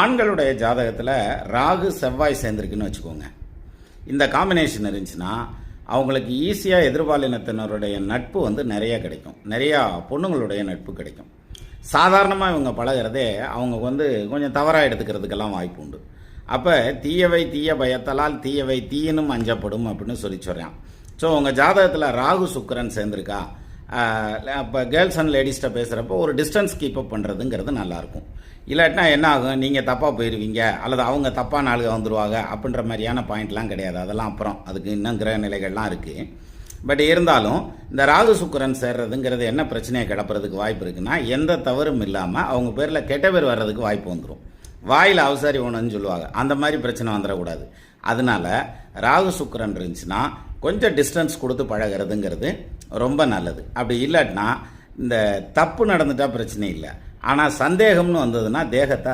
ஆண்களுடைய ஜாதகத்தில் ராகு செவ்வாய் சேர்ந்துருக்குன்னு வச்சுக்கோங்க. இந்த காம்பினேஷன் இருந்துச்சுன்னா அவங்களுக்கு ஈஸியாக எதிர்பாலினத்தினருடைய நட்பு நிறைய கிடைக்கும். நிறையா பொண்ணுங்களுடைய நட்பு கிடைக்கும். சாதாரணமாக இவங்க பழகிறதே அவங்க கொஞ்சம் தவறாக எடுத்துக்கிறதுக்கெல்லாம் வாய்ப்பு உண்டு. அப்போ தீயவை தீய பயத்தலால் தீயவை தீயனும் அஞ்சப்படும் அப்படின்னு சொல்கிறான். ஸோ உங்கள் ஜாதகத்தில் ராகு சுக்கிரன் சேர்ந்துருக்கா, இப்போ கேர்ள்ஸ் அண்ட் லேடிஸ்ட்டை பேசுகிறப்போ ஒரு டிஸ்டன்ஸ் கீப்பப் பண்ணுறதுங்கிறது நல்லாயிருக்கும். இல்லாட்டினா என்ன ஆகும், நீங்கள் தப்பாக போயிடுவீங்க அல்லது அவங்க தப்பான ஆளுக வந்துடுவாங்க அப்படின்ற மாதிரியான பாயிண்ட்லாம் கிடையாது. அதெல்லாம் அப்புறம் அதுக்கு இன்னும் கிரக நிலைகள்லாம் இருக்குது. பட் இருந்தாலும் இந்த ராகு சுக்கிரன் சேர்றதுங்கிறது என்ன பிரச்சனையை கிளப்புறதுக்கு வாய்ப்பு இருக்குன்னா, எந்த தவறும் இல்லாமல் அவங்க பேரில் கெட்ட பேர் வர்றதுக்கு வாய்ப்பு வந்துடும். வாயில் அவசாரி ஒன்றுன்னு சொல்லுவாங்க, அந்த மாதிரி பிரச்சனை வந்துடக்கூடாது. அதனால ராகு சுக்கிரன் இருந்துச்சுன்னா கொஞ்சம் டிஸ்டன்ஸ் கொடுத்து பழகிறதுங்கிறது ரொம்ப நல்லது. அப்படி இல்லாட்டினா இந்த தப்பு நடந்துட்டா பிரச்சனை இல்லை, ஆனால் சந்தேகம்னு வந்ததுன்னா தேகத்தை